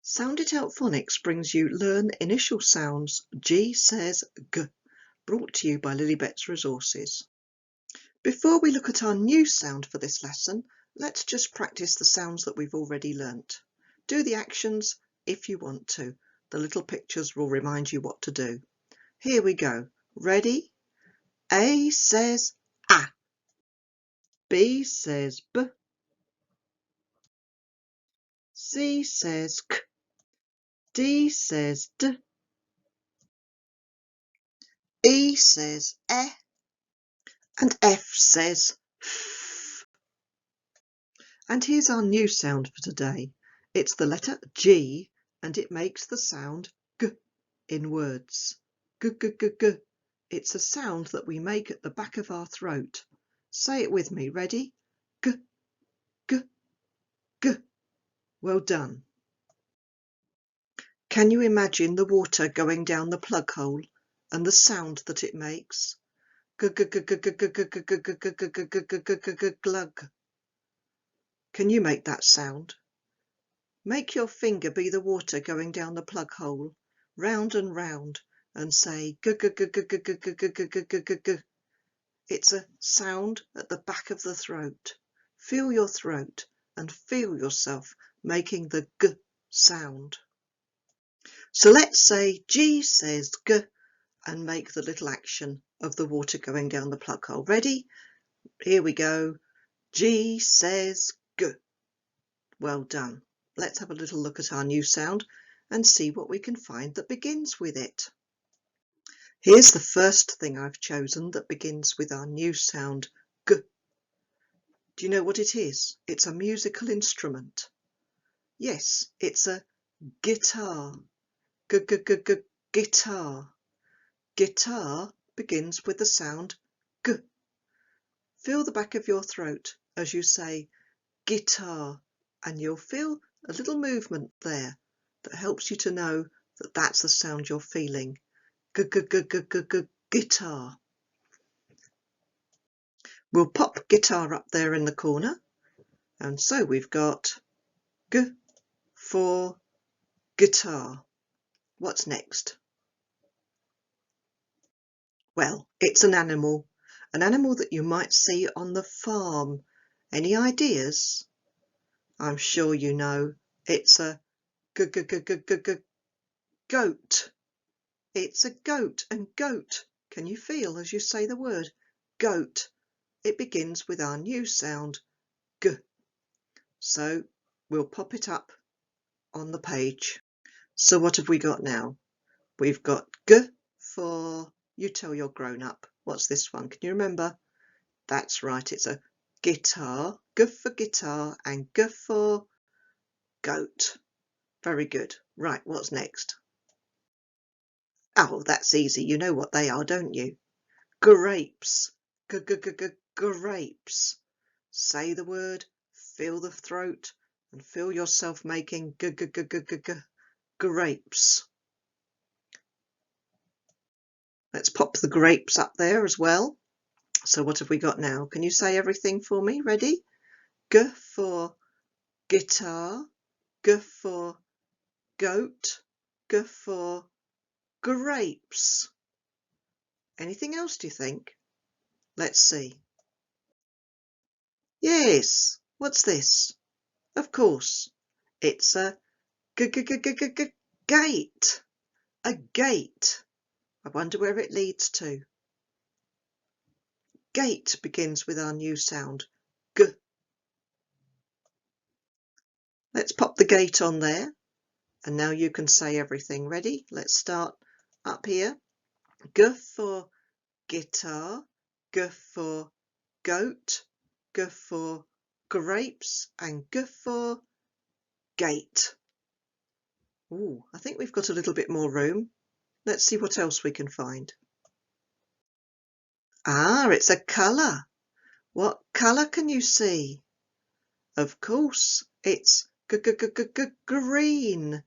Sound It Out Phonics brings you Learn Initial Sounds G says G, brought to you by Lilybet's Resources. Before we look at our new sound for this lesson, let's just practice the sounds that we've already learnt. Do the actions if you want to. The little pictures will remind you what to do. Here we go. Ready? A says A. B says B. C says K. D says D. E says E. And F says F. And here's our new sound for today. It's the letter G and it makes the sound G in words. G, G, G, G. It's a sound that we make at the back of our throat. Say it with me. Ready? G, G, G. Well done. Can you imagine the water going down the plug hole and the sound that it makes? G, G, G, G, G, G, G, G, G, G, G, G, G, G, G, G, glug. Can you make that sound? Make your finger be the water going down the plug hole, round and round, and say g g g g g g g g g g g g. It's a sound at the back of the throat. Feel your throat and feel yourself making the g sound. So let's say G says g and make the little action of the water going down the plug hole. Ready? Here we go. G says g. Well done. Let's have a little look at our new sound and see what we can find that begins with it. Here's the first thing I've chosen that begins with our new sound G. Do you know what it is? It's a musical instrument. Yes, it's a guitar. G g g g guitar. Guitar begins with the sound G. Feel the back of your throat as you say guitar, and you'll feel a little movement there that helps you to know that that's the sound you're feeling. G g g g g g guitar. We'll pop guitar up there in the corner, and so we've got G for guitar. What's next? Well, it's an animal that you might see on the farm. Any ideas? I'm sure you know. It's a g g g g g g goat. It's a goat, and goat, can you feel as you say the word goat? It begins with our new sound G. So we'll pop it up on the page. So what have we got now? We've got G for, you tell your grown up. What's this one? Can you remember? That's right, it's a guitar. G for guitar and G for goat. Very good. Right, what's next? Oh, that's easy. You know what they are, don't you? Grapes. G g g g grapes. Say the word, feel the throat, and feel yourself making g g g g g g grapes. Let's pop the grapes up there as well. So what have we got now? Can you say everything for me? Ready? G for guitar, G for goat, G for grapes. Anything else, do you think? Let's see. Yes, what's this? Of course, it's a gate. A gate. I wonder where it leads to. Gate begins with our new sound, G. Let's pop the gate on there, and now you can say everything. Ready? Let's start up here. G for guitar, G for goat, G for grapes, and G for gate. Ooh, I think we've got a little bit more room. Let's see what else we can find. Ah, it's a colour. What colour can you see? Of course, it's green.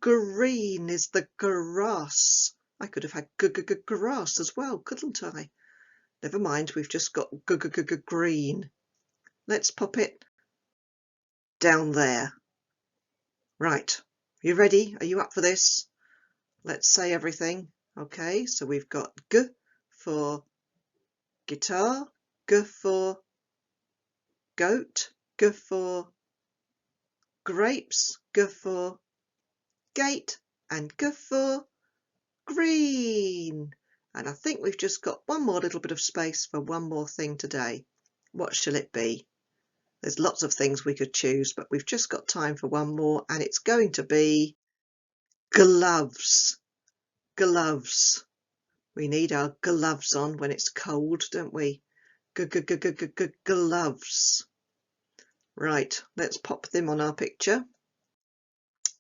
Green is the grass. I could have had grass as well, couldn't I? Never mind, we've just got green. Let's pop it down there. Right, You ready? Are you up for this? Let's say everything. Okay, so we've got G for guitar, G for goat, G for grapes, G for gate, and G for green. And I think we've just got one more little bit of space for one more thing today. What shall it be? There's lots of things we could choose, but we've just got time for one more, and it's going to be gloves. Gloves. We need our gloves on when it's cold, don't we? Gloves. Right, let's pop them on our picture.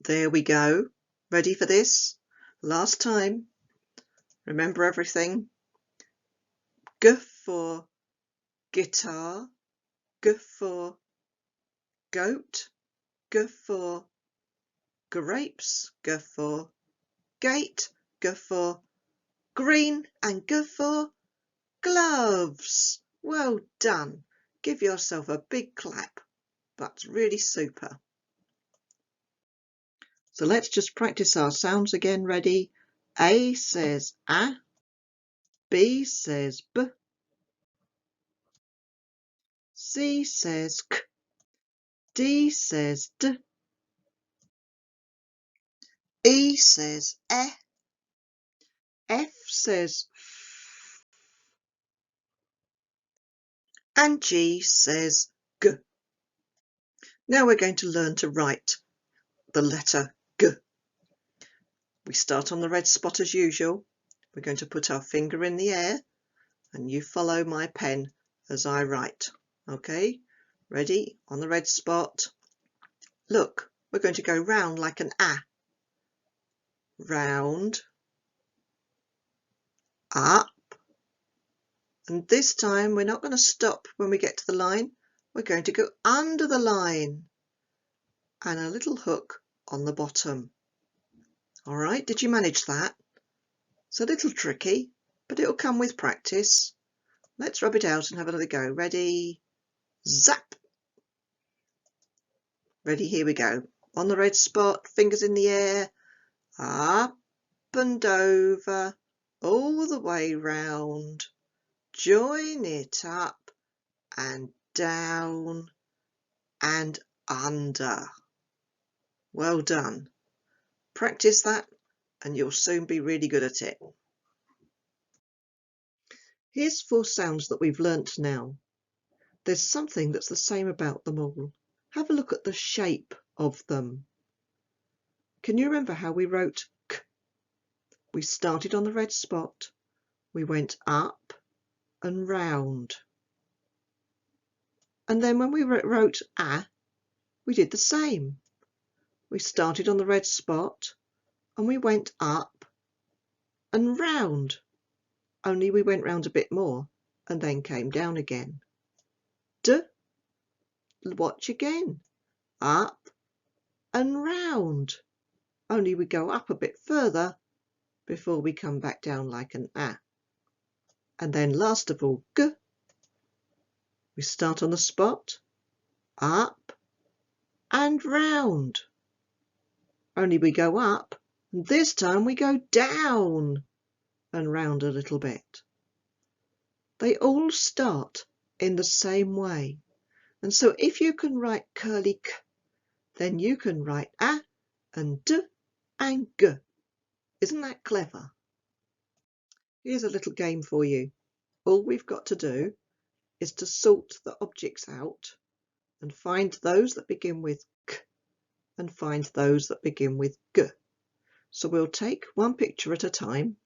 There we go. Ready for this? Last time. Remember everything? G for guitar, G for goat, G for grapes, G for gate, G for green, and G for gloves. Well done. Give yourself a big clap. That's really super. So let's just practice our sounds again. Ready? A says A, B says B, C says K, D says D, E says E, F says F, and G says G. Now we're going to learn to write the letter G. We start on the red spot as usual. We're going to put our finger in the air and you follow my pen as I write. Okay, ready? On the red spot. Look, we're going to go round like an A. Round, up, and this time we're not going to stop when we get to the line. We're going to go under the line and a little hook on the bottom. All right, did you manage that? It's a little tricky, but it'll come with practice. Let's rub it out and have another go. Ready? Zap! Ready, here we go. On the red spot, fingers in the air, up and over, all the way round. Join it up and down and under. Well done. Practice that and you'll soon be really good at it. Here's 4 sounds that we've learnt now. There's something that's the same about them all. Have a look at the shape of them. Can you remember how we wrote K? We started on the red spot, we went up and round. And then when we wrote A, we did the same. We started on the red spot and we went up and round, only we went round a bit more and then came down again. D, watch again, up and round, only we go up a bit further before we come back down like an A. And then last of all, G, we start on the spot, up and round, only we go up, and this time we go down and round a little bit. They all start in the same way, and so if you can write curly K, then you can write A and D and G. Isn't that clever? Here's a little game for you. All we've got to do is to sort the objects out and find those that begin with K and find those that begin with G. So we'll take one picture at a time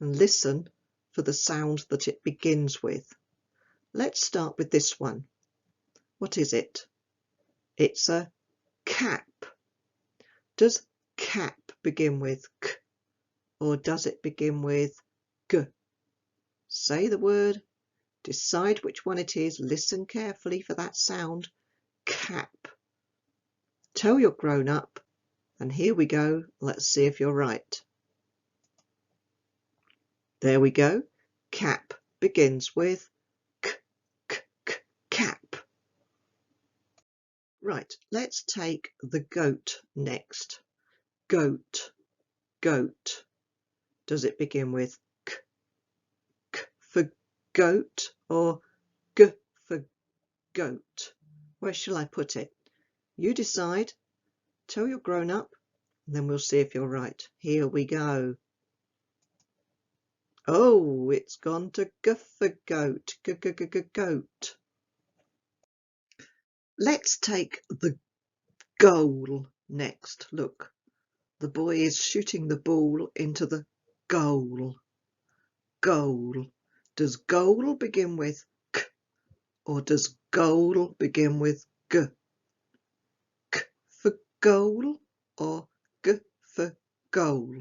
and listen for the sound that it begins with. Let's start with this one. What is it? It's a cap. Does cap begin with K or does it begin with G? Say the word, decide which one it is, listen carefully for that sound. Cap. Tell you're grown up, and here we go. Let's see if you're right. There we go. Cap begins with K, K, K, cap. Right, let's take the goat next. goat, goat. Does it begin with k, k for goat, or g for goat? Where shall I put it? You decide. Tell your grown up, and then we'll see if you're right. Here we go. Oh, it's gone to g for goat, goat. Let's take the goal next. Look, the boy is shooting the ball into the goal. Goal. Does goal begin with k, or does goal begin with g? K for goal, or g for goal?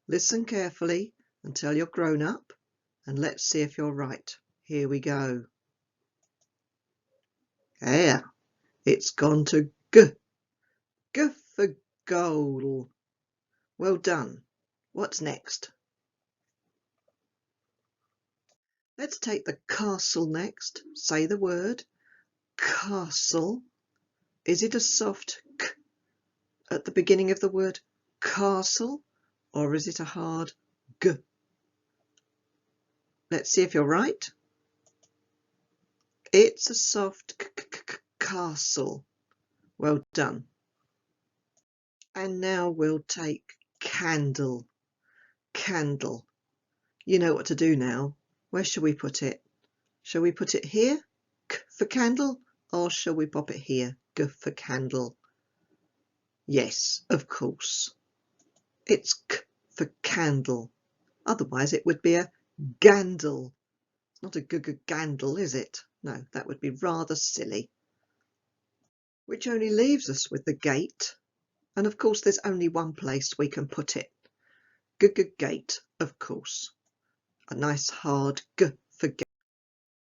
Listen carefully and tell your grown up, and let's see if you're right. Here we go. There, it's gone to g. G for goal. Well done. What's next? Let's take the castle next. Say the word. Castle. Is it a soft k at the beginning of the word castle, or is it a hard g? Let's see if you're right. It's a soft castle. Well done. And now we'll take candle. Candle. You know what to do now. Where shall we put it? Shall we put it here, k for candle, or shall we pop it here, g for candle? Yes, of course. It's k for candle. Otherwise it would be a gandle. It's not a gandle, is it? No, that would be rather silly. Which only leaves us with the gate. And of course there's only one place we can put it. Gate, of course. A nice hard g for gate.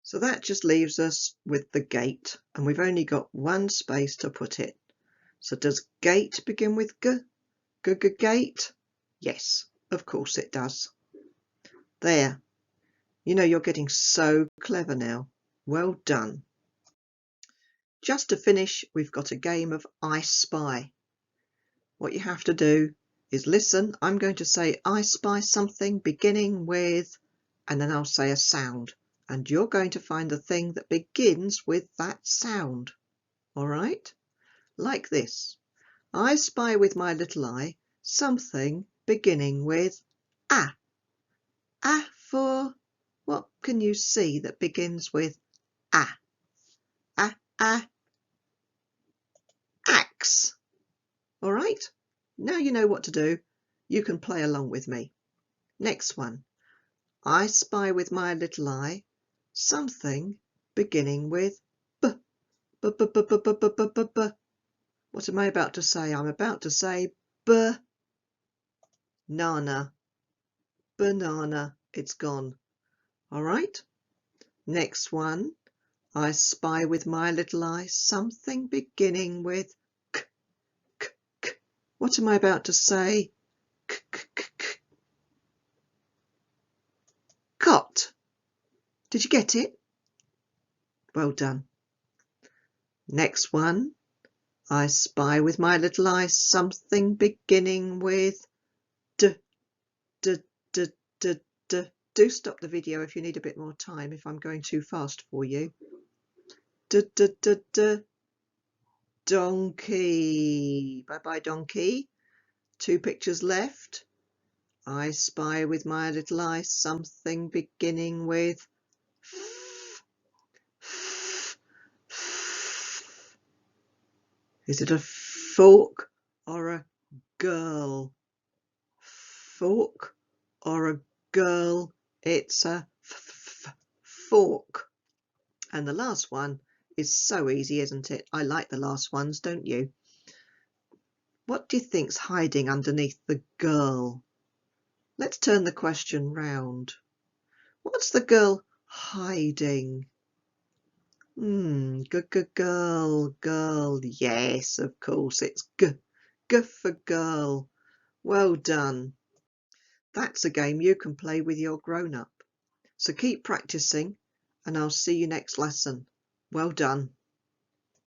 So that just leaves us with the gate, and we've only got one space to put it. So does gate begin with g? Gate? Yes, of course it does. There. You know, you're getting so clever now. Well done. Just to finish, we've got a game of I Spy. What you have to do is listen. I'm going to say I spy something beginning with, and then I'll say a sound. And you're going to find the thing that begins with that sound. All right? Like this. I spy with my little eye something beginning with a. A for, what can you see that begins with a? Axe. All right? Now you know what to do. You can play along with me. Next one. I spy with my little eye something beginning with b. What am I about to say? I'm about to say banana. Banana. It's gone. All right. Next one. I spy with my little eye something beginning with k. What am I about to say? Cot. Did you get it? Well done. Next one. I spy with my little eye something beginning with d. Do stop the video if you need a bit more time, if I'm going too fast for you. Donkey. Bye bye, donkey. 2 pictures left. I spy with my little eye something beginning with Is it a fork or a girl? Fork or a girl? It's a fork. And the last one is so easy, isn't it? I like the last ones, don't you? What do you think's hiding underneath the girl? Let's turn the question round. What's the girl hiding? Girl. Yes, of course, it's g for girl. Well done. That's a game you can play with your grown-up. So keep practicing, and I'll see you next lesson. Well done.